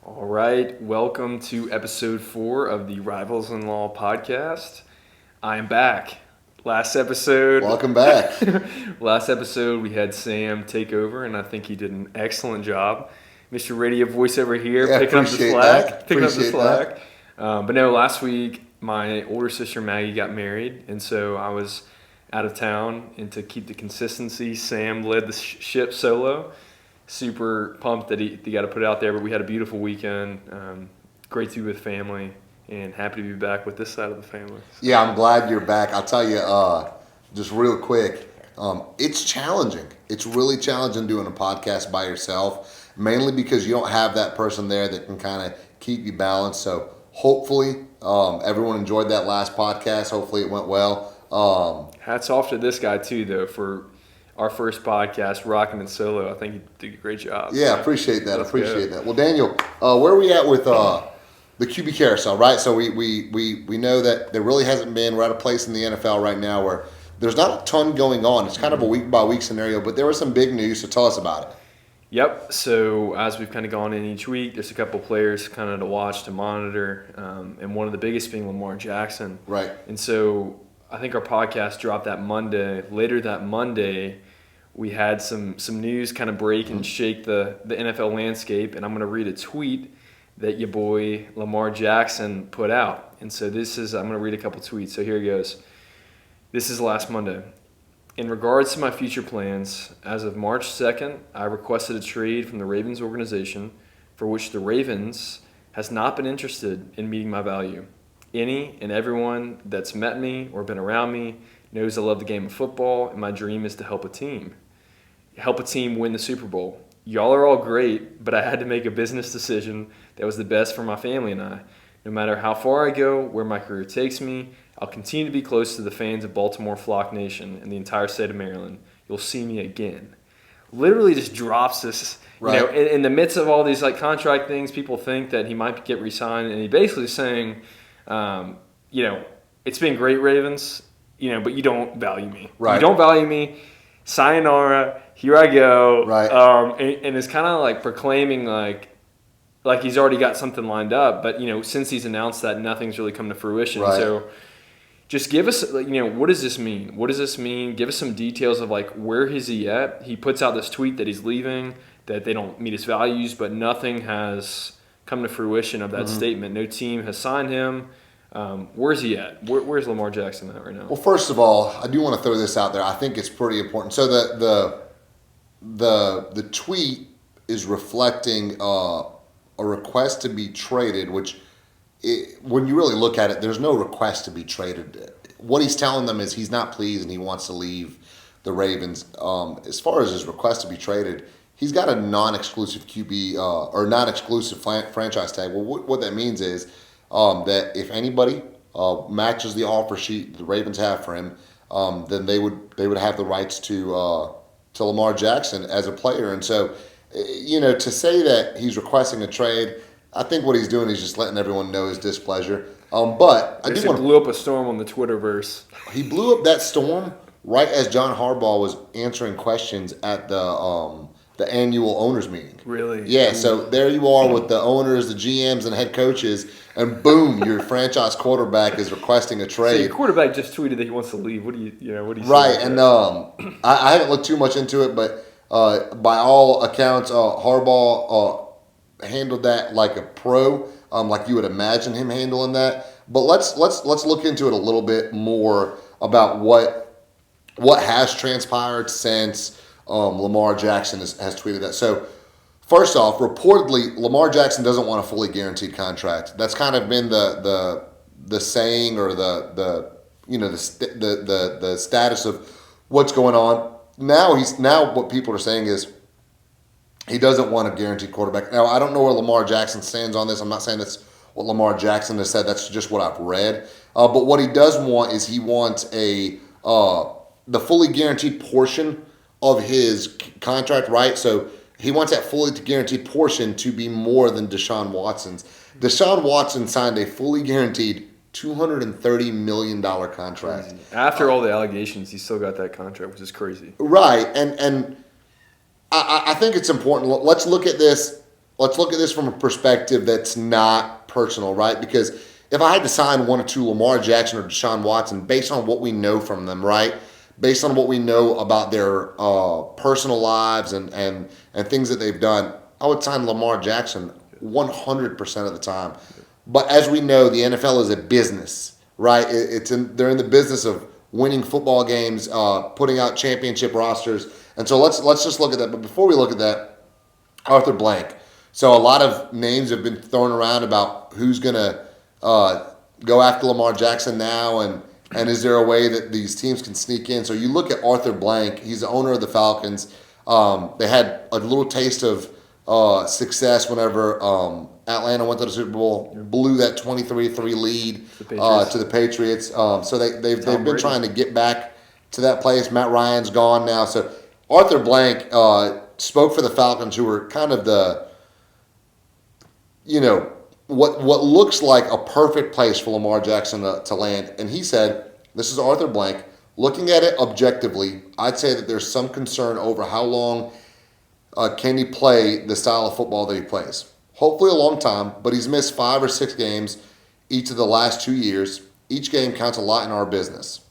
All right, welcome to episode 4 of the Rivals-in-Law podcast. I am back. Last episode, Welcome back. we had Sam take over, and I think he did an excellent job. Mr. Radio voice over here, Yeah, picking up the appreciate slack. that. Picking up the Appreciate slack. But no, last week my older sister Maggie got married, and so I was out of town. And to keep the consistency, Sam led the ship solo. Super pumped that he got to put it out there, but we had a beautiful weekend. Great to be with family, and happy to be back with this side of the family. Yeah, I'm glad you're back. I'll tell you, just real quick, it's challenging. It's really challenging doing a podcast by yourself, mainly because you don't have that person there that can kind of keep you balanced. So hopefully everyone enjoyed that last podcast. Hopefully it went well. Hats off to this guy, too, though, for our first podcast, rocking it solo. I think he did a great job. Yeah, so appreciate that. Well, Daniel, where are we at with the QB carousel, right? So we know that there really hasn't been. We're at a place in the NFL right now where there's not a ton going on. It's kind of a week-by-week scenario, but there was some big news, so tell us about it. Yep. So as we've kind of gone in each week, there's a couple players kind of to watch, to monitor, and one of the biggest being Lamar Jackson. Right. And so I think our podcast dropped that Monday. Later that Monday, we had some news kind of break and shake the NFL landscape, and I'm going to read a tweet that your boy Lamar Jackson put out. And so I'm going to read a couple tweets. So here it goes. This is last Monday. In regards to my future plans, as of March 2nd, I requested a trade from the Ravens organization for which the Ravens has not been interested in meeting my value. Any and everyone that's met me or been around me knows I love the game of football, and my dream is to help a team win the Super Bowl. Y'all are all great, but I had to make a business decision that was the best for my family and I. No matter how far I go, where my career takes me, I'll continue to be close to the fans of Baltimore Flock Nation and the entire state of Maryland. You'll see me again. Literally just drops this, Right. In the midst of all these like contract things, people think that he might get re-signed, and he basically saying, it's been great, Ravens, but you don't value me. Right. You don't value me. Sayonara. Here I go. Right. And it's kind of like proclaiming like he's already got something lined up, but since he's announced that, nothing's really come to fruition. Right. So just give us, what does this mean? What does this mean? Give us some details of like where is he at? He puts out this tweet that he's leaving, that they don't meet his values, but nothing has come to fruition of that statement. No team has signed him. Where's he at? Where's Lamar Jackson at right now? Well, first of all, I do want to throw this out there. I think it's pretty important. So the tweet is reflecting a request to be traded, which when you really look at it, there's no request to be traded. What he's telling them is he's not pleased and he wants to leave the Ravens. As far as his request to be traded, he's got a non-exclusive QB or non-exclusive franchise tag. Well, what that means is that if anybody matches the offer sheet the Ravens have for him, then they would have the rights to Lamar Jackson as a player. And so, to say that he's requesting a trade, I think what he's doing is just letting everyone know his displeasure. But I do want blew up a storm on the Twitterverse. He blew up that storm right as John Harbaugh was answering questions at the annual owners meeting. Really? Yeah. So there you are with the owners, the GMs, and head coaches, and boom, your franchise quarterback is requesting a trade. So your quarterback just tweeted that he wants to leave. What do you Right, say? and I haven't looked too much into it, but by all accounts, Harbaugh handled that like a pro, like you would imagine him handling that. But let's look into it a little bit more about what has transpired since Lamar Jackson has tweeted that. So first off, reportedly, Lamar Jackson doesn't want a fully guaranteed contract. That's kind of been the saying or the status of what's going on. Now what people are saying is he doesn't want a guaranteed quarterback. Now, I don't know where Lamar Jackson stands on this. I'm not saying that's what Lamar Jackson has said. That's just what I've read. But what he does want is he wants the fully guaranteed portion of his contract, right? So he wants that fully guaranteed portion to be more than Deshaun Watson's. Deshaun Watson signed a fully guaranteed $230 million contract. After all the allegations, he still got that contract, which is crazy. Right, and I think it's important. Let's look at this let's look at this from a perspective that's not personal, right? Because if I had to sign one or two, Lamar Jackson or Deshaun Watson, based on what we know from them, right? Based on what we know about their personal lives and things that they've done, I would sign Lamar Jackson 100% of the time. But as we know, the NFL is a business, right? They're in the business of winning football games, putting out championship rosters, and so let's just look at that. But before we look at that, Arthur Blank. So a lot of names have been thrown around about who's going to go after Lamar Jackson now, and is there a way that these teams can sneak in? So you look at Arthur Blank. He's the owner of the Falcons. They had a little taste of success whenever Atlanta went to the Super Bowl, blew that 23-3 lead to the Patriots. So they've been trying to get back to that place. Matt Ryan's gone now. So Arthur Blank spoke for the Falcons, who were kind of the, what looks like a perfect place for Lamar Jackson to land. And he said, this is Arthur Blank, looking at it objectively, I'd say that there's some concern over how long can he play the style of football that he plays. Hopefully a long time, but he's missed 5 or 6 games each of the last 2 years. Each game counts a lot in our business.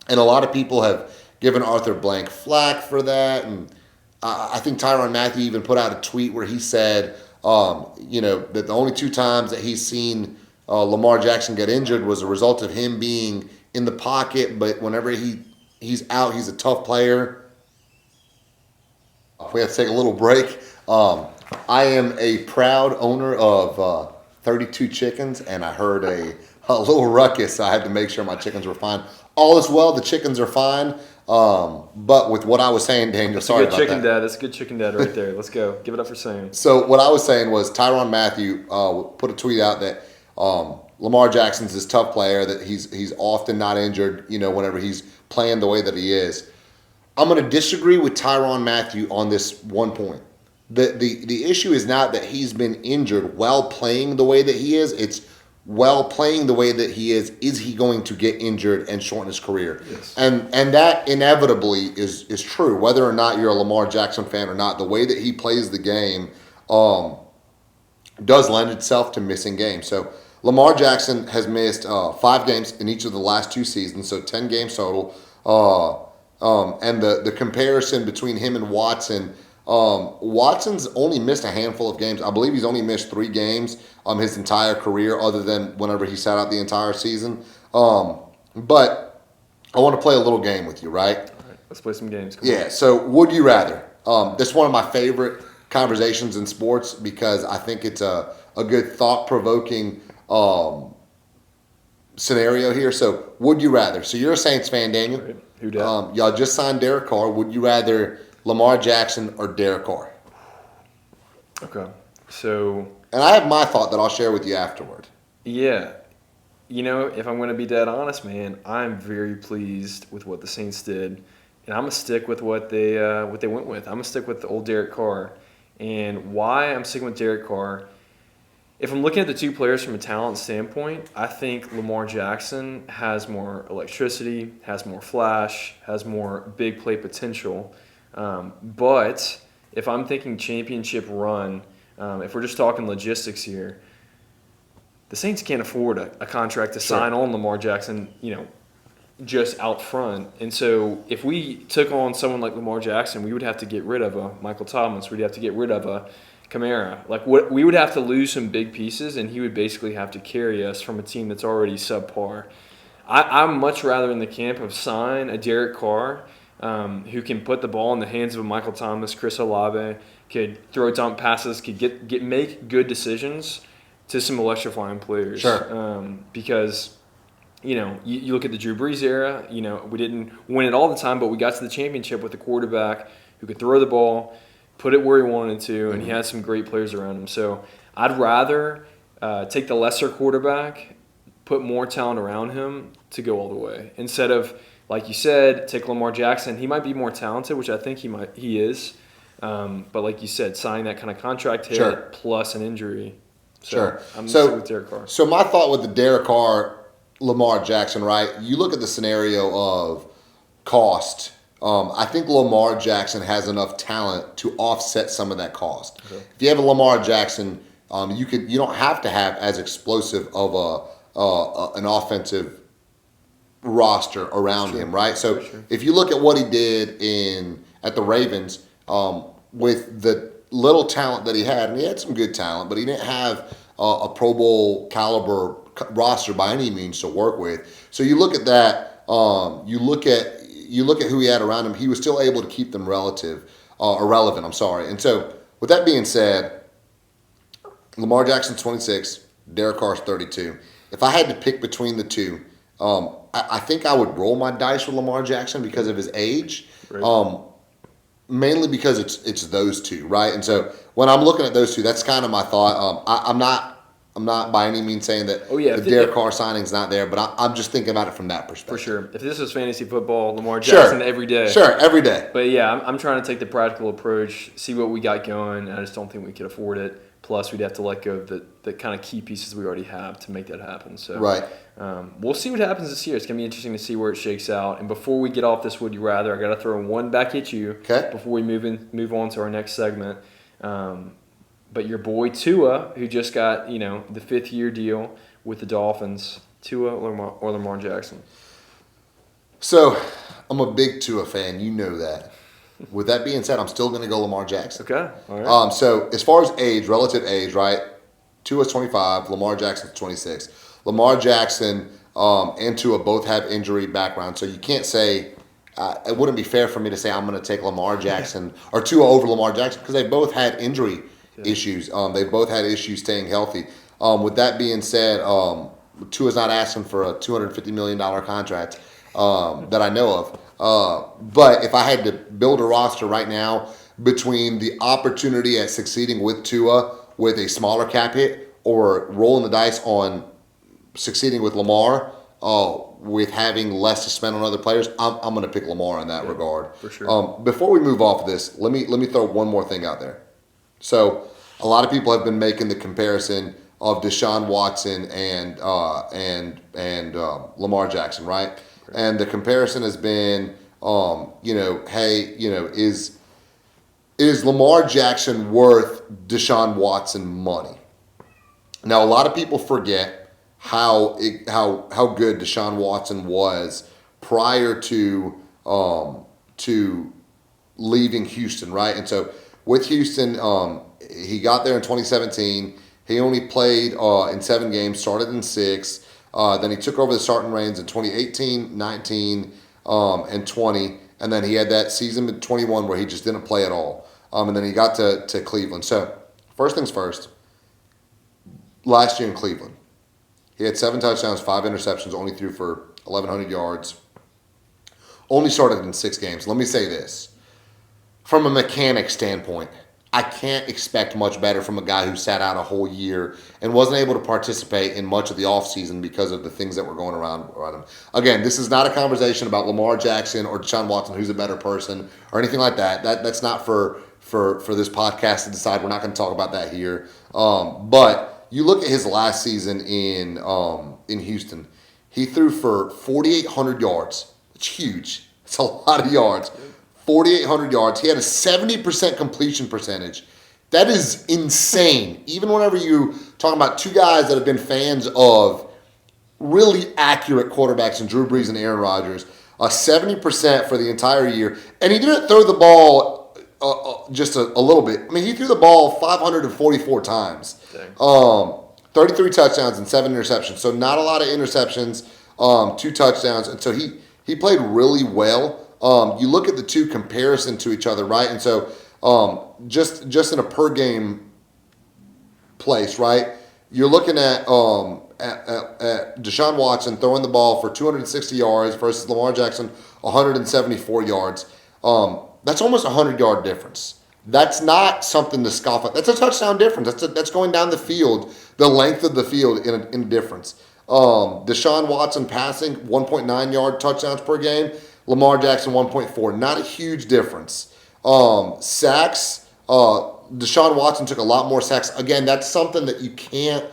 And a lot of people have given Arthur Blank flack for that. And I think Tyrann Mathieu even put out a tweet where he said, that the only 2 times that he's seen Lamar Jackson get injured was a result of him being in the pocket. But whenever he's out, he's a tough player. We have to take a little break. I am a proud owner of 32 chickens, and I heard a little ruckus, so I had to make sure my chickens were fine. All is well. The chickens are fine. But with what I was saying, Daniel, sorry about that. Chicken dad. That's a good chicken dad right there. Let's go. Give it up for Sam. So what I was saying was Tyrann Mathieu put a tweet out that Lamar Jackson's this tough player, that he's often not injured, whenever he's playing the way that he is. I'm going to disagree with Tyrann Mathieu on this one point. The issue is not that he's been injured while playing the way that he is. It's while playing the way that he is he going to get injured and shorten his career? Yes. And that inevitably is true, whether or not you're a Lamar Jackson fan or not. The way that he plays the game does lend itself to missing games. So Lamar Jackson has missed 5 games in each of the last 2 seasons, so 10 games total. And the comparison between him and Watson, Watson's only missed a handful of games. I believe he's only missed 3 games his entire career, other than whenever he sat out the entire season. But I want to play a little game with you, right? All right, let's play some games. Come on. So would you rather? This is one of my favorite conversations in sports because I think it's a good thought-provoking scenario here. So would you rather? So you're a Saints fan, Daniel. Right. Who dat? Y'all just signed Derek Carr. Would you rather Lamar Jackson or Derek Carr? Okay. So. And I have my thought that I'll share with you afterward. Yeah. If I'm going to be dead honest, man, I'm very pleased with what the Saints did. And I'm going to stick with what they went with. I'm going to stick with the old Derek Carr. And why I'm sticking with Derek Carr, if I'm looking at the 2 players from a talent standpoint, I think Lamar Jackson has more electricity, has more flash, has more big play potential. But if I'm thinking championship run, if we're just talking logistics here, the Saints can't afford a contract to sign on Lamar Jackson, just out front. And so if we took on someone like Lamar Jackson, we would have to get rid of a Michael Thomas. We'd have to get rid of a Kamara. We would have to lose some big pieces, and he would basically have to carry us from a team that's already subpar. I'm much rather in the camp of sign a Derek Carr who can put the ball in the hands of a Michael Thomas, Chris Olave, could throw dump passes, could make good decisions to some electrifying players. Sure. Because you look at the Drew Brees era. We didn't win it all the time, but we got to the championship with a quarterback who could throw the ball, put it where he wanted to, and he had some great players around him. So I'd rather take the lesser quarterback, put more talent around him to go all the way, instead of, like you said, take Lamar Jackson. He might be more talented, which I think he is. But like you said, signing that kind of contract hit plus an injury. So I'm sticking with Derek Carr. So my thought with the Derek Carr, Lamar Jackson, right? You look at the scenario of cost I think Lamar Jackson has enough talent to offset some of that cost. Okay. If you have a Lamar Jackson, you don't have to have as explosive of an offensive roster around him, right? So if you look at what he did at the Ravens, with the little talent that he had, and he had some good talent, but he didn't have a Pro Bowl caliber roster by any means to work with. So you look at that. You look at who he had around him. He was still able to keep them irrelevant. I'm sorry. And so with that being said, Lamar Jackson's 26, Derek Carr's 32. If I had to pick between the two, I think I would roll my dice with Lamar Jackson because of his age. Right. Mainly because it's those two, right? And so when I'm looking at those two, that's kind of my thought. I'm not by any means saying that the Derek Carr signing's not there, but I'm just thinking about it from that perspective. For sure. If this was fantasy football, Lamar Jackson every day. Sure, every day. But yeah, I'm trying to take the practical approach, see what we got going, and I just don't think we could afford it. Plus, we'd have to let go of the kind of key pieces we already have to make that happen. So right. We'll see what happens this year. It's going to be interesting to see where it shakes out. And before we get off this Would You Rather, I got to throw one back at you before we move on to our next segment. But your boy Tua, who just got the 5th-year deal with the Dolphins, Tua or Lamar Jackson? So I'm a big Tua fan. You know that. With that being said, I'm still going to go Lamar Jackson. Okay. All right. So as far as relative age, right? Tua's 25, Lamar Jackson's 26. Lamar Jackson and Tua both have injury background, so you can't say it wouldn't be fair for me to say I'm going to take Lamar Jackson or Tua over Lamar Jackson because they both had injury issues. They both had issues staying healthy. With that being said, Tua's not asking for a $250 million contract that I know of. But if I had to build a roster right now between the opportunity at succeeding with Tua with a smaller cap hit or rolling the dice on succeeding with Lamar with having less to spend on other players, I'm going to pick Lamar in that regard. For sure. Before we move off of this, let me throw one more thing out there. So a lot of people have been making the comparison of Deshaun Watson and Lamar Jackson, right? And the comparison has been, is Lamar Jackson worth Deshaun Watson money? Now, a lot of people forget how good Deshaun Watson was prior to leaving Houston, right? And so with Houston, he got there in 2017. He only played in 7 games, started in 6. Then he took over the starting reins in 2018, 19, and 20. And then he had that season in 21 where he just didn't play at all. And then he got to Cleveland. So first things first, last year in Cleveland, he had 7 touchdowns, 5 interceptions, only threw for 1,100 yards. Only started in 6 games. Let me say this. From a mechanic standpoint, I can't expect much better from a guy who sat out a whole year and wasn't able to participate in much of the offseason because of the things that were going around him. Again, this is not a conversation about Lamar Jackson or Deshaun Watson, who's a better person, or anything like that. That's not for this podcast to decide. We're not going to talk about that here. But you look at his last season in Houston. He threw for 4,800 yards. It's huge. It's a lot of yards. 4,800 yards. He had a 70% completion percentage. That is insane. Even whenever you talk about 2 guys that have been fans of really accurate quarterbacks in Drew Brees and Aaron Rodgers, a 70% for the entire year. And he didn't throw the ball just a little bit. I mean, he threw the ball 544 times. 33 touchdowns and 7 interceptions. So not a lot of interceptions, 2 touchdowns. And so he played really well. You look at the 2 comparison to each other, right? And so just in a per game place, right? You're looking at Deshaun Watson throwing the ball for 260 yards versus Lamar Jackson 174 yards. That's almost a 100-yard difference. That's not something to scoff at. That's a touchdown difference. That's going down the field, the length of the field in a difference. Deshaun Watson passing 1.9 yard touchdowns per game. Lamar Jackson 1.4. Not a huge difference. Sacks. Deshaun Watson took a lot more sacks. Again, that's something that you can't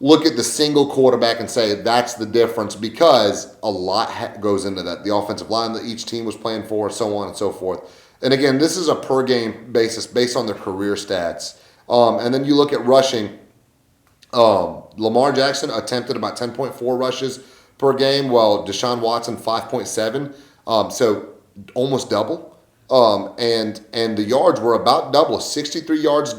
look at the single quarterback and say that's the difference, because a lot goes into that. The offensive line that each team was playing for, so on and so forth. And again, this is a per game basis based on their career stats. And then you look at rushing. Lamar Jackson attempted about 10.4 rushes per game, while Deshaun Watson 5.7. So almost double. And the yards were about double. 63 yards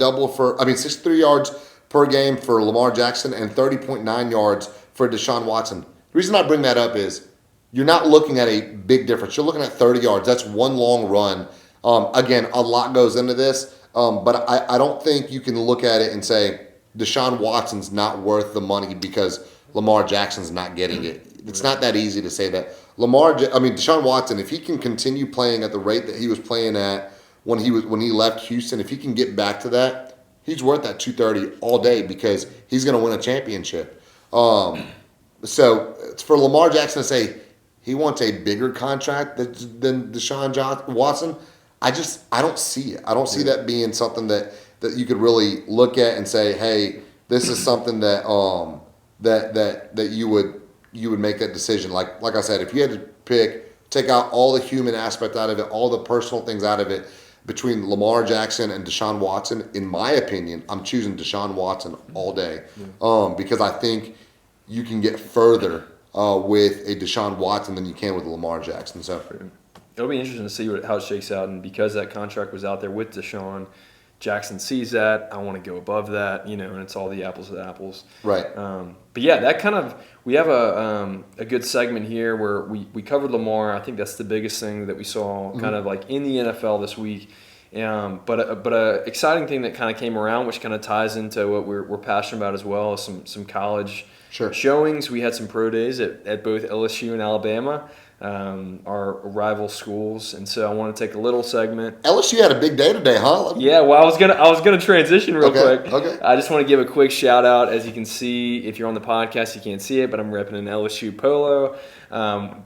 per game for Lamar Jackson and 30.9 yards for Deshaun Watson. The reason I bring that up is you're not looking at a big difference. You're looking at 30 yards. That's one long run. Again, a lot goes into this, but I don't think you can look at it and say Deshaun Watson's not worth the money because Lamar Jackson's not getting it. It's not that easy to say that. Deshaun Watson, if he can continue playing at the rate that he was playing at when he left Houston, if he can get back to that, he's worth that 230 all day because he's going to win a championship. So it's for Lamar Jackson to say he wants a bigger contract than Deshaun Watson. I don't see it. I don't see that being something that you could really look at and say, hey, this is something that you would make that decision. Like I said, if you had to take out all the human aspect out of it, all the personal things out of it, between Lamar Jackson and Deshaun Watson, in my opinion, I'm choosing Deshaun Watson all day, because I think you can get further with a Deshaun Watson than you can with Lamar Jackson. So it'll be interesting to see how it shakes out, and because that contract was out there with Deshaun, Jackson sees that. I want to go above that, and it's all the apples to apples. Right. But yeah, that kind of, we have a good segment here where we covered Lamar. I think that's the biggest thing that we saw kind of like in the NFL this week. But a exciting thing that kind of came around, which kind of ties into what we're passionate about as well, is some college showings. We had some pro days at both LSU and Alabama. Our rival schools, and so I want to take a little segment. LSU had a big day today, huh? Yeah, well, I was gonna transition real quick. Okay. I just want to give a quick shout out. As you can see, if you're on the podcast, you can't see it, but I'm repping an LSU polo.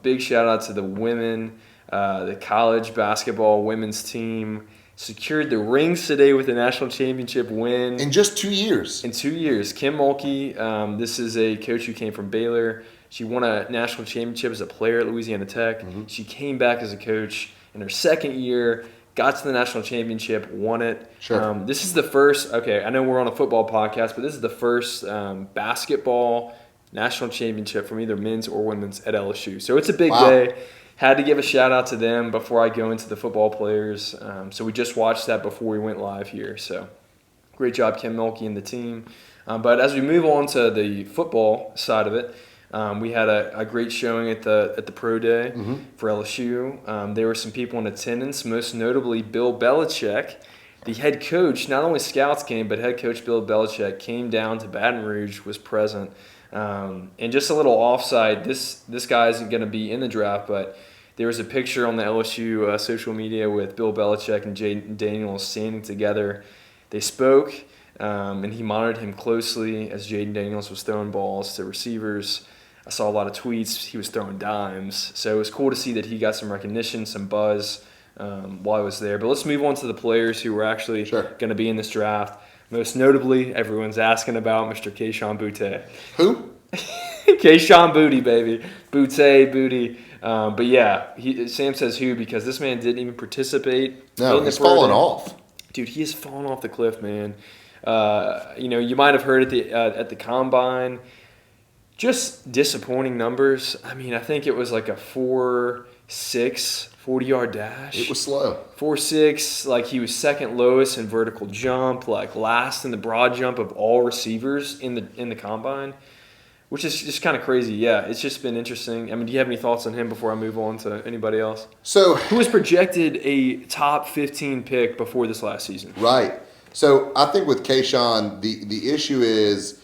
Big shout out to the women, the college basketball women's team. Secured the rings today with a national championship win. In just 2 years. In 2 years. Kim Mulkey, this is a coach who came from Baylor. She won a national championship as a player at Louisiana Tech. Mm-hmm. She came back as a coach in her second year, got to the national championship, won it. Sure. This is the first, I know we're on a football podcast, but this is the first basketball national championship from either men's or women's at LSU. So it's a big day. Had to give a shout out to them before I go into the football players. So we just watched that before we went live here. So great job, Kim Mulkey and the team. But as we move on to the football side of it, we had a great showing at the pro day for LSU. There were some people in attendance, most notably Bill Belichick, the head coach. Not only scouts came, but head coach Bill Belichick came down to Baton Rouge, was present. And just a little offside, this guy isn't going to be in the draft, but there was a picture on the LSU social media with Bill Belichick and Jaden Daniels standing together. They spoke, and he monitored him closely as Jaden Daniels was throwing balls to receivers. I saw a lot of tweets. He was throwing dimes. So it was cool to see that he got some recognition, some buzz while he was there. But let's move on to the players who were actually going to be in this draft. Most notably, everyone's asking about Mr. Kayshon Boutte. Who? Kayshon Boutte, baby. Boutte. But yeah, Sam says who because this man didn't even participate. No, he's fallen off. Dude, he has fallen off the cliff, man. You might have heard at the combine. Just disappointing numbers. I mean, I think it was like a 4.6 40-yard dash. It was slow. 4.6, like he was second lowest in vertical jump, like last in the broad jump of all receivers in the combine, which is just kind of crazy. Yeah, it's just been interesting. I mean, do you have any thoughts on him before I move on to anybody else? So, who was projected a top 15 pick before this last season? Right. So I think with Kayshon, the issue is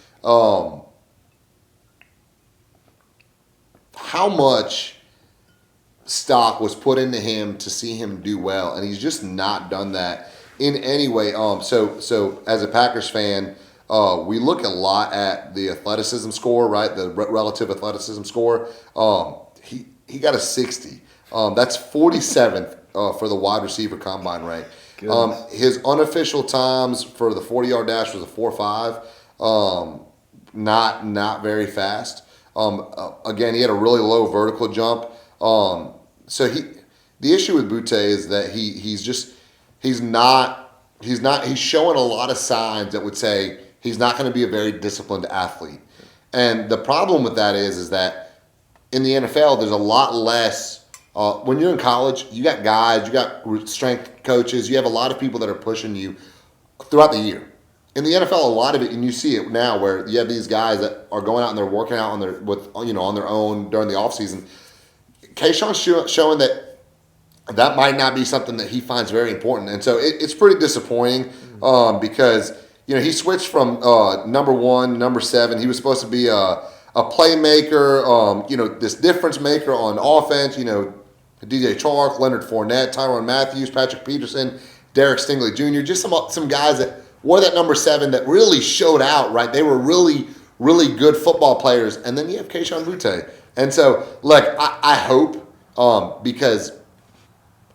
how much stock was put into him to see him do well, and he's just not done that in any way. So as a Packers fan, we look a lot at the athleticism score, right? The relative athleticism score. He got a 60. That's 47th for the wide receiver combine rank. His unofficial times for the 40-yard dash was a 4.5. not very fast. Again, he had a really low vertical jump. So the issue with Butte is that he's showing a lot of signs that would say he's not going to be a very disciplined athlete. And the problem with that is that in the NFL, there's a lot less. When you're in college, you got guys, you got strength coaches, you have a lot of people that are pushing you throughout the year. In the NFL, a lot of it, and you see it now, where you have these guys that are going out and they're working out on their own during the offseason. Kayshawn's showing that might not be something that he finds very important, and so it's pretty disappointing because he switched from number 1, number 7. He was supposed to be a playmaker, this difference maker on offense. DJ Chark, Leonard Fournette, Tyrann Matthew, Patrick Peterson, Derek Stingley Jr. Just some guys that wore that number 7 that really showed out. Right, they were really really good football players, and then you have Kayshon Boutte. And so, I hope because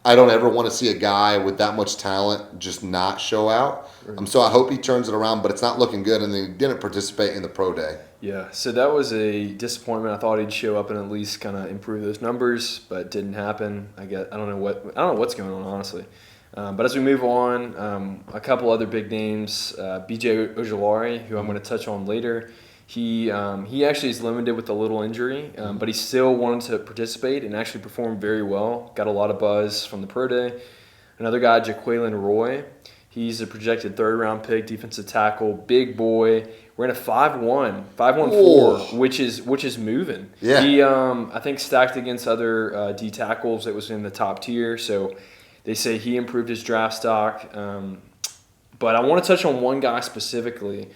I don't ever want to see a guy with that much talent just not show out. Right. So I hope he turns it around, but it's not looking good, and then he didn't participate in the pro day. Yeah, so that was a disappointment. I thought he'd show up and at least kind of improve those numbers, but it didn't happen. I don't know what's going on, honestly. But as we move on, a couple other big names. B.J. Ojulari, who I'm going to touch on later. He actually is limited with a little injury, but he still wanted to participate and actually performed very well. Got a lot of buzz from the pro day. Another guy, Jaquelin Roy. He's a projected third-round pick, defensive tackle, big boy. We're in a 5'1", which is moving. Yeah. He, I think, stacked against other D tackles that was in the top tier. So they say he improved his draft stock. But I want to touch on one guy specifically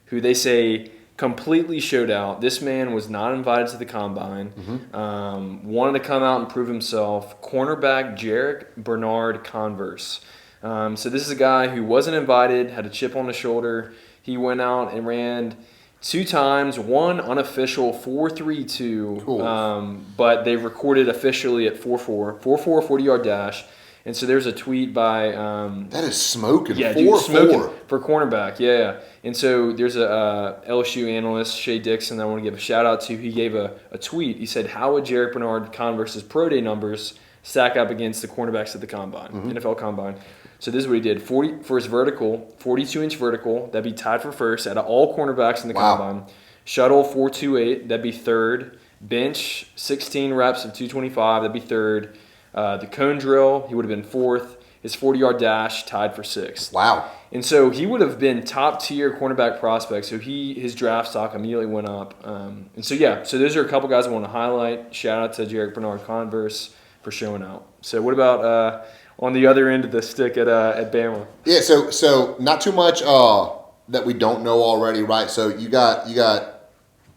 who they say completely showed out. This man was not invited to the combine. Mm-hmm. Wanted to come out and prove himself. Cornerback Jarek Bernard Converse. So this is a guy who wasn't invited, had a chip on his shoulder. He went out and ran 2 times, one unofficial 4.32, cool. But they recorded officially at 4.4, 40-yard dash. And so there's a tweet by that is smoking. Yeah, dude, smoking for cornerback. Yeah. And so there's a LSU analyst, Shea Dixon, that I want to give a shout out to. He gave a tweet. He said, "How would Jarek Bernard Converse's pro day numbers stack up against the cornerbacks at the combine, NFL combine?" So this is what he did. 40 for his vertical, 42-inch vertical. That'd be tied for first out of all cornerbacks in the combine. Shuttle 4.28. That'd be third. Bench 16 reps of 225. That'd be third. The cone drill, he would have been fourth. His 40-yard dash tied for sixth. Wow. And so he would have been top-tier cornerback prospect. So his draft stock immediately went up. And so those are a couple guys I want to highlight. Shout out to Jarek Bernard Converse for showing out. So what about on the other end of the stick at Bama? Yeah, so not too much that we don't know already, right? So you got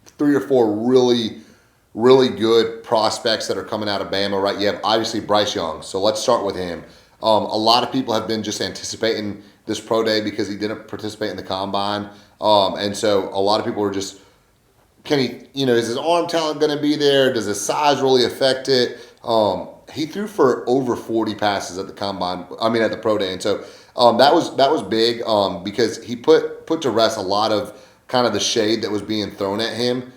3 or 4 really good prospects that are coming out of Bama, right? You have obviously Bryce Young. So let's start with him. A lot of people have been just anticipating this pro day because he didn't participate in the combine. And so a lot of people are just, is his arm talent going to be there? Does his size really affect it? He threw for over 40 passes at the combine. At the pro day. And so that was big because he put to rest a lot of kind of the shade that was being thrown at him.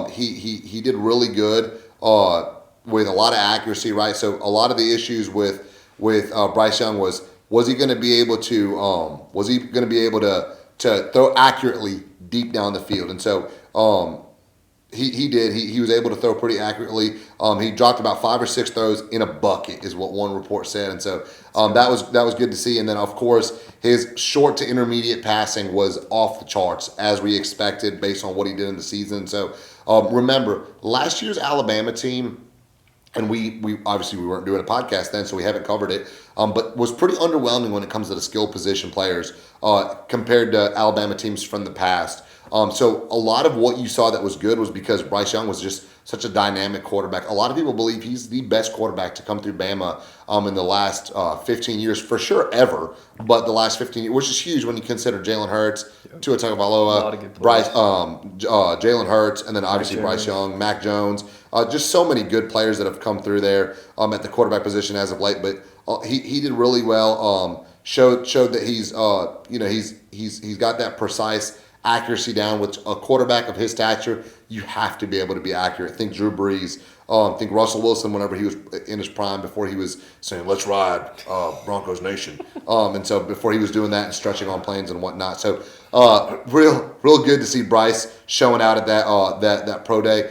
He did really good with a lot of accuracy, right? So a lot of the issues with Bryce Young was he going to be able to throw accurately deep down the field? And so he did. He was able to throw pretty accurately. He dropped about 5 or 6 throws in a bucket, is what one report said. And so that was good to see. And then of course his short to intermediate passing was off the charts as we expected based on what he did in the season. So remember last year's Alabama team. And we obviously we weren't doing a podcast then, so we haven't covered it. But was pretty underwhelming when it comes to the skill position players compared to Alabama teams from the past. So a lot of what you saw that was good was because Bryce Young was just such a dynamic quarterback. A lot of people believe he's the best quarterback to come through Bama in the last 15 years, for sure ever. But the last 15 years, which is huge when you consider Jalen Hurts, Tua Tagovailoa, Bryce, Jalen Hurts, and then obviously Bryce Young, Mac Jones. Just so many good players that have come through there at the quarterback position as of late. But he did really well. Showed that he's got that precise accuracy down. With a quarterback of his stature, you have to be able to be accurate. Think Drew Brees. Think Russell Wilson whenever he was in his prime, before he was saying, let's ride Broncos Nation. And so before he was doing that and stretching on planes and whatnot. So real good to see Bryce showing out at that pro day.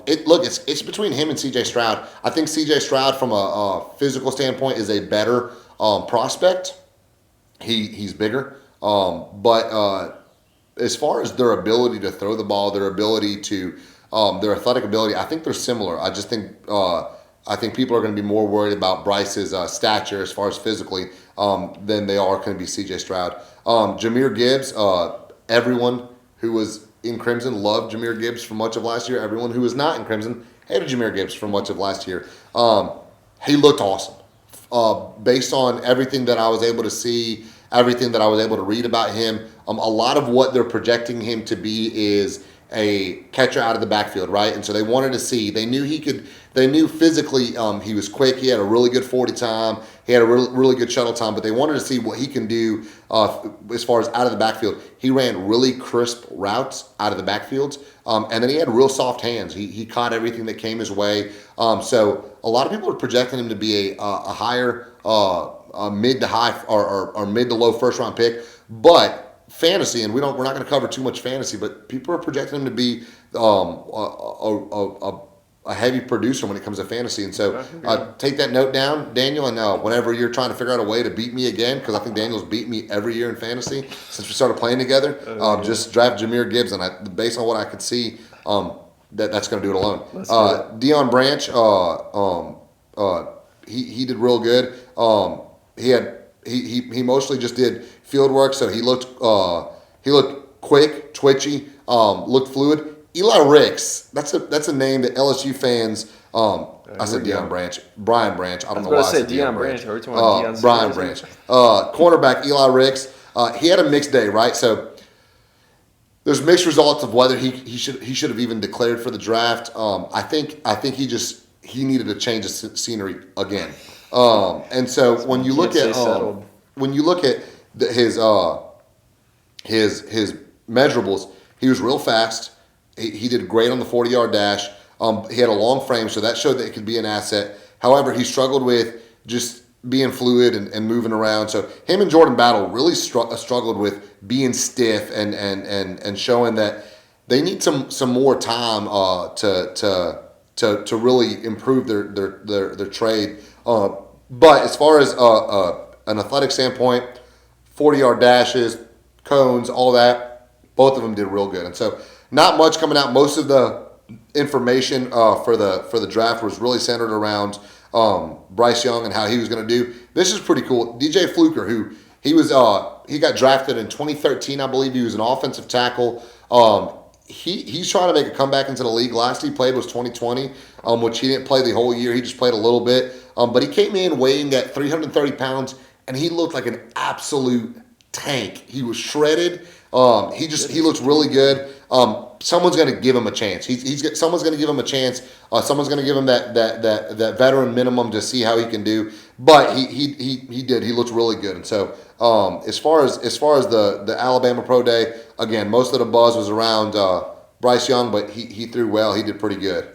It's between him and C.J. Stroud. I think C.J. Stroud, from a physical standpoint, is a better prospect. He's bigger. But as far as their ability to throw the ball, their ability to their athletic ability, I think they're similar. I just think people are going to be more worried about Bryce's stature as far as physically than they are going to be C.J. Stroud. Jahmyr Gibbs, everyone who was in Crimson loved Jahmyr Gibbs for much of last year. Everyone who was not in Crimson hated Jahmyr Gibbs for much of last year. He looked awesome. Based on everything that I was able to see, everything that I was able to read about him, a lot of what they're projecting him to be is a catcher out of the backfield, right? And so they wanted to see. They knew physically he was quick. He had a really good 40 time. He had a really good shuttle time. But they wanted to see what he can do as far as out of the backfield. He ran really crisp routes out of the backfield. And then he had real soft hands. He caught everything that came his way. So a lot of people are projecting him to be a higher mid to high or mid to low first round pick. But fantasy, and we're not going to cover too much fantasy, but people are projecting him to be a heavy producer when it comes to fantasy. And so take that note down, Daniel, and whenever you're trying to figure out a way to beat me again, because I think Daniel's beat me every year in fantasy since we started playing together, just draft Jahmyr Gibbs, and based on what I could see, that's going to do it alone. Deion Branch, he did real good. He mostly just did field work, so he looked quick, twitchy, looked fluid. Eli Ricks, that's a name that LSU fans. I said Deion Branch, Brian Branch. I don't know why I said Deion Branch. Brian Branch. Cornerback Eli Ricks. He had a mixed day, right? So there's mixed results of whether he should have even declared for the draft. I think he needed a change of scenery again. And so when you look at his measurables, he was real fast. He did great on the 40-yard dash. He had a long frame, so that showed that it could be an asset. However, he struggled with just being fluid and moving around. So him and Jordan Battle really struggled with being stiff and showing that they need some more time to really improve their trade. But as far as an athletic standpoint, 40-yard dashes, cones, all that, both of them did real good. And so not much coming out. Most of the information for the draft was really centered around Bryce Young and how he was going to do. This is pretty cool. DJ Fluker, who he got drafted in 2013, I believe. He was an offensive tackle. He's trying to make a comeback into the league. Last he played was 2020, which he didn't play the whole year. He just played a little bit. But he came in weighing at 330 pounds, and he looked like an absolute tank. He was shredded. He looks really good. Someone's going to give him a chance. Someone's going to give him a chance. Someone's going to give him that veteran minimum to see how he can do. But he did. He looked really good. And so as far as the Alabama Pro Day, again, most of the buzz was around Bryce Young, but he threw well. He did pretty good.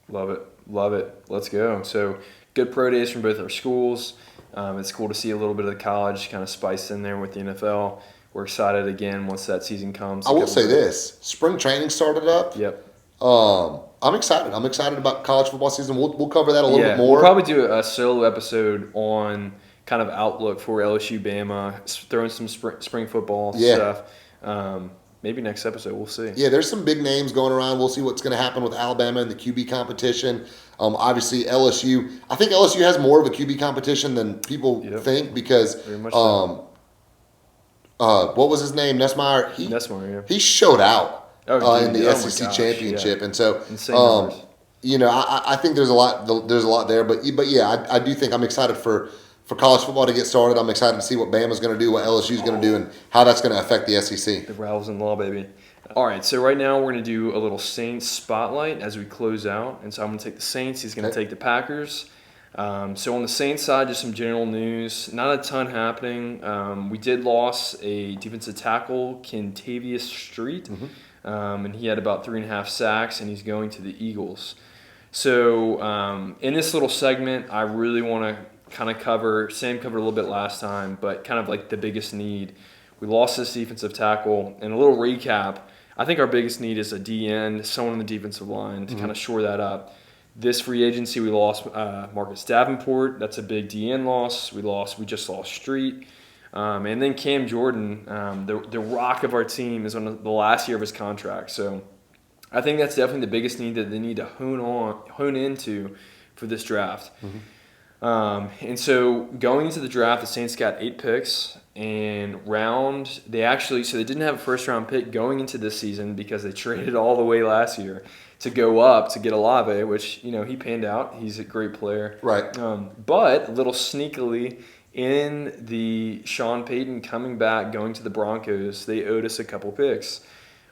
Love it. Let's go. So good pro days from both our schools. It's cool to see a little bit of the college kind of spiced in there with the NFL. We're excited again once that season comes. I will say this: spring training started up. Yep. I'm excited. I'm excited about college football season. We'll cover that a little bit more. We'll probably do a solo episode on kind of outlook for LSU Bama, throwing some spring football stuff. Maybe next episode. We'll see. Yeah, there's some big names going around. We'll see what's going to happen with Alabama and the QB competition. Obviously, LSU. I think LSU has more of a QB competition than people think because very much so. What was his name? Nesmeyer. He showed out in the SEC championship, and so I think there's a lot there. But yeah, I do think I'm excited for college football to get started. I'm excited to see what Bama's going to do, what LSU's going to do, and how that's going to affect the SEC. The Rowls in law, baby. All right, so right now we're going to do a little Saints spotlight as we close out, and so I'm going to take the Saints. He's going to take the Packers. So on the Saints side, just some general news. Not a ton happening. We did lose a defensive tackle, Kentavious Street, and he had about 3.5 sacks, and he's going to the Eagles. So in this little segment, I really want to kind of cover, Sam covered a little bit last time, but kind of like the biggest need. We lost this defensive tackle. And a little recap, I think our biggest need is a D-end, someone on the defensive line to kind of shore that up. This free agency, we lost Marcus Davenport. That's a big D-end loss. We just lost Street. And then Cam Jordan, the rock of our team, is on the last year of his contract. So I think that's definitely the biggest need that they need to hone into for this draft. And so going into the draft, the Saints got 8 picks, and they didn't have a first-round pick going into this season because they traded all the way last year to go up to get Olave, which, he panned out. He's a great player. Right. But a little sneakily, in the Sean Payton coming back, going to the Broncos, they owed us a couple picks.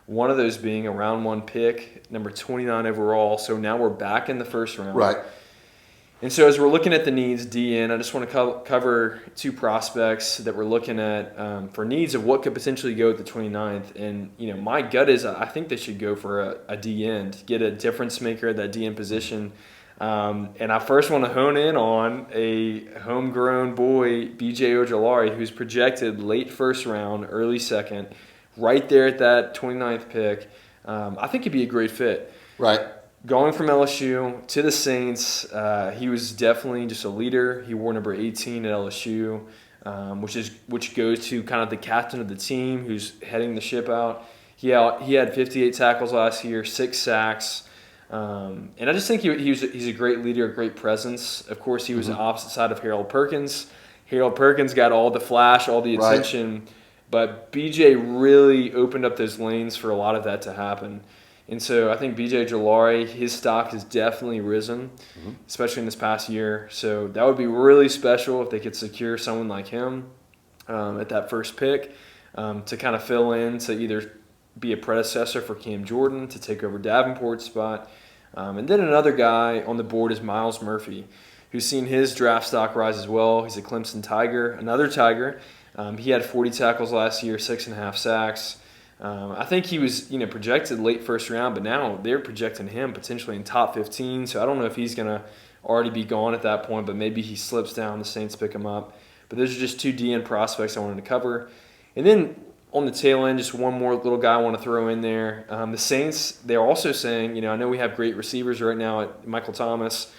One of those being a round 1 pick, number 29 overall. So now we're back in the first round. Right. And so as we're looking at the needs, DN, I just want to cover 2 prospects that we're looking at for needs of what could potentially go at the 29th. And, my gut is I think they should go for a DN to get a difference maker at that DN position. And I first want to hone in on a homegrown boy, B.J. Ojolari, who's projected late first round, early second, right there at that 29th pick. I think he'd be a great fit. Right. Going from LSU to the Saints, he was definitely just a leader. He wore number 18 at LSU, which goes to kind of the captain of the team who's heading the ship out. He had 58 tackles last year, 6 sacks. And I just think he's a great leader, a great presence. Of course, he was the opposite side of Harold Perkins. Harold Perkins got all the flash, all the attention. Right. But BJ really opened up those lanes for a lot of that to happen. And so I think B.J. Ojolari, his stock has definitely risen, especially in this past year. So that would be really special if they could secure someone like him at that first pick to kind of fill in, to either be a predecessor for Cam Jordan, to take over Davenport's spot. And then another guy on the board is Miles Murphy, who's seen his draft stock rise as well. He's a Clemson Tiger, another Tiger. He had 40 tackles last year, 6.5 sacks. I think he was, projected late first round, but now they're projecting him potentially in top 15. So I don't know if he's going to already be gone at that point, but maybe he slips down. The Saints pick him up. But those are just 2 DN prospects I wanted to cover. And then on the tail end, just one more little guy I want to throw in there. The Saints, they're also saying, I know we have great receivers right now at Michael Thomas,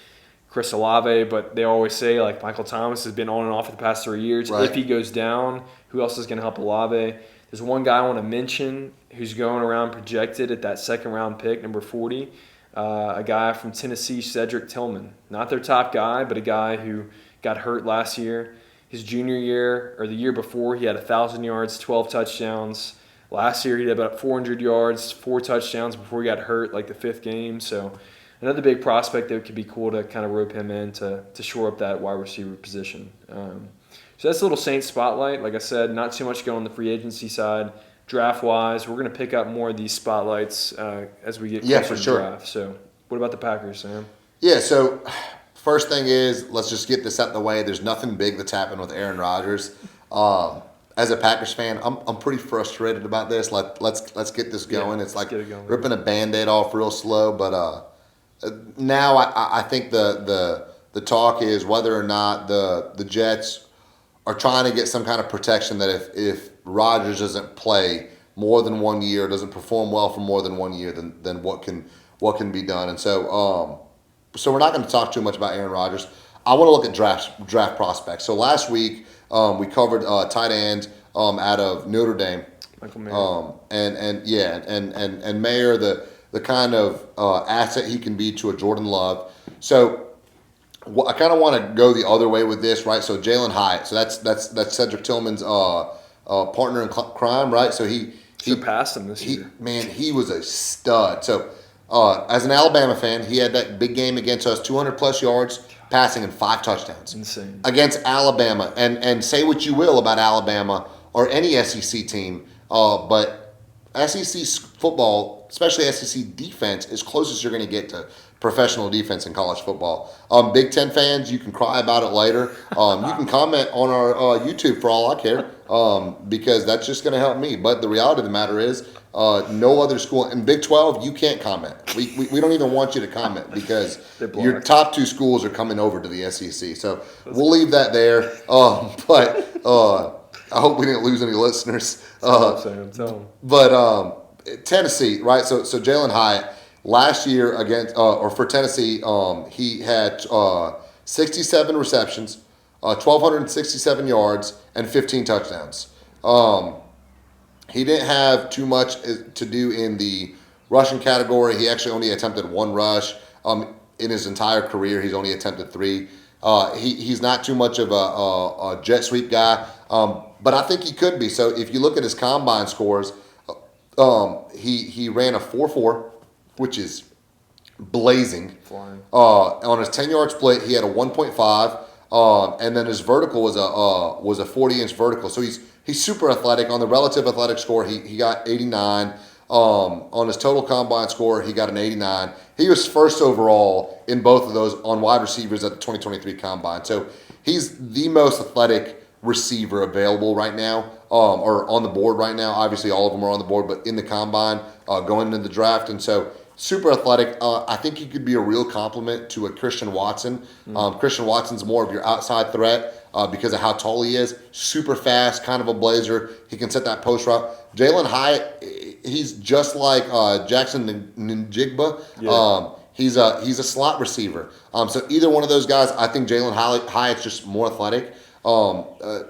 Chris Olave, but they always say, like, Michael Thomas has been on and off for the past 3 years. Right. If he goes down, who else is going to help Olave? There's one guy I want to mention who's going around projected at that second-round pick, number 40, a guy from Tennessee, Cedric Tillman. Not their top guy, but a guy who got hurt last year. His junior year, or the year before, he had 1,000 yards, 12 touchdowns. Last year, he had about 400 yards, 4 touchdowns before he got hurt, like the 5th game. So another big prospect that could be cool to kind of rope him in to shore up that wide receiver position. So that's a little Saints spotlight. Like I said, not too much going on the free agency side. Draft-wise, we're going to pick up more of these spotlights as we get closer to the draft. So what about the Packers, Sam? Yeah, so first thing is, let's just get this out of the way. There's nothing big that's happened with Aaron Rodgers. As a Packers fan, I'm pretty frustrated about this. Let's get this going. It's like ripping a Band-Aid off real slow. But now I think the talk is whether or not the Jets are trying to get some kind of protection that if Rodgers doesn't play more than 1 year, doesn't perform well for more than 1 year, then what can be done. And so we're not going to talk too much about Aaron Rodgers. I want to look at draft prospects. So last week we covered tight end out of Notre Dame, Michael Mayer, and Mayer, the kind of asset he can be to a Jordan Love. So I kind of want to go the other way with this, right? So Jalen Hyatt, so that's Cedric Tillman's partner in crime, right? So he surpassed him this year. Man, he was a stud. So as an Alabama fan, he had that big game against us, 200-plus yards passing and 5 touchdowns. Insane. Against Alabama. And say what you will about Alabama or any SEC team, but SEC football, especially SEC defense, is closest you're going to get to professional defense in college football. Big Ten fans, you can cry about it later. You can comment on our YouTube for all I care, because that's just going to help me. But the reality of the matter is, no other school in Big 12, you can't comment. We don't even want you to comment because your top two schools are coming over to the SEC. So we'll leave that there. But I hope we didn't lose any listeners. But Tennessee, right? So Jalen Hyatt. Last year for Tennessee, he had 67 receptions, 1,267 yards, and 15 touchdowns. He didn't have too much to do in the rushing category. He actually only attempted one rush. In his entire career, he's only attempted 3. He's not too much of a jet sweep guy, but I think he could be. So if you look at his combine scores, he ran a 4.4. Which is blazing. On his 10-yard split, he had a 1.5, and then his vertical was a 40-inch vertical. So he's super athletic. On the relative athletic score, he got 89. On his total combine score, he got an 89. He was first overall in both of those on wide receivers at the 2023 combine. So he's the most athletic receiver available right now, or on the board right now. Obviously, all of them are on the board, but in the combine, going into the draft, and so. Super athletic. I think he could be a real compliment to a Christian Watson. Christian Watson's more of your outside threat because of how tall he is. Super fast, kind of a blazer. He can set that post route. Jalen Hyatt, he's just like Jackson Njigba. Yeah. He's a slot receiver. So either one of those guys, I think Jalen Hyatt's just more athletic.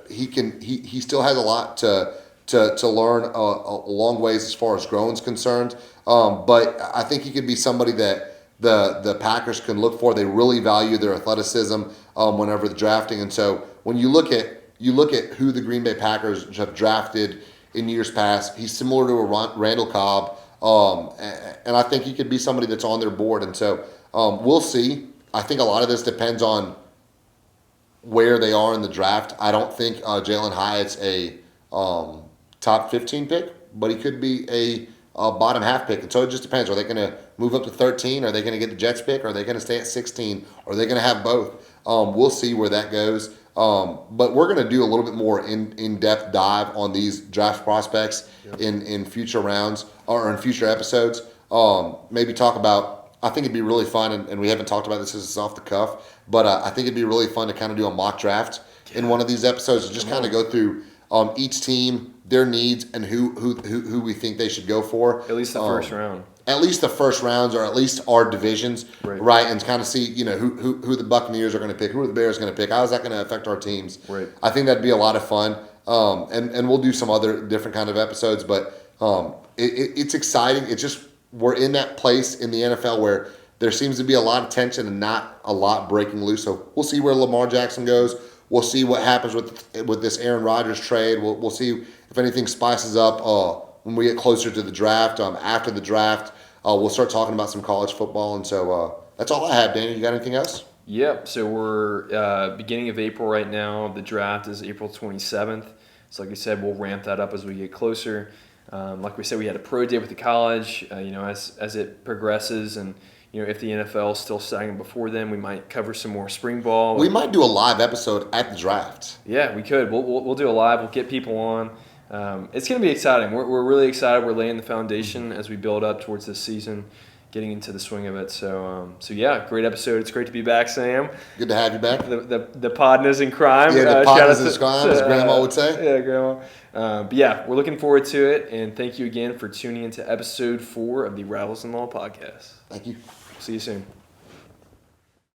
He still has a lot to learn a long ways as far as growing's concerned. But I think he could be somebody that the Packers can look for. They really value their athleticism whenever they're drafting. And so when you look at who the Green Bay Packers have drafted in years past, he's similar to a Randall Cobb. And I think he could be somebody that's on their board. And so we'll see. I think a lot of this depends on where they are in the draft. I don't think Jalen Hyatt's a top 15 pick, but he could be a bottom half pick. And so it just depends. Are they going to move up to 13? Are they going to get the Jets pick? Are they going to stay at 16? Are they going to have both? We'll see where that goes. But we're going to do a little bit more in-depth dive on these draft prospects in future rounds or in future episodes. Maybe talk about, I think it'd be really fun, and we haven't talked about this, it's off the cuff, but I think it'd be really fun to kind of do a mock draft in one of these episodes and just kind of go through each team, their needs, and who we think they should go for. At least the first round. At least the first rounds, or at least our divisions, right? And kind of see, who the Buccaneers are going to pick, who are the Bears going to pick, how is that going to affect our teams? Right. I think that'd be a lot of fun, and we'll do some other different kind of episodes, but it's exciting. It's just we're in that place in the NFL where there seems to be a lot of tension and not a lot breaking loose. So we'll see where Lamar Jackson goes. We'll see what happens with this Aaron Rodgers trade. We'll see if anything spices up when we get closer to the draft. After the draft, we'll start talking about some college football. And so that's all I have, Danny. You got anything else? Yep. So we're beginning of April right now. The draft is April 27th. So like I said, we'll ramp that up as we get closer. Like we said, we had a pro day with the college. As it progresses, and if the NFL is still stagnant before then, we might cover some more spring ball. We might do a live episode at the draft. Yeah, we could. We'll do a live. We'll get people on. It's going to be exciting. We're really excited. We're laying the foundation as we build up towards this season, getting into the swing of it. So yeah, great episode. It's great to be back, Sam. Good to have you back. The podness in crime. Yeah, the podness in crime, as Grandma would say. Yeah, Grandma. But yeah, we're looking forward to it, and thank you again for tuning into episode 4 of the Rivals in Law podcast. Thank you. See you soon.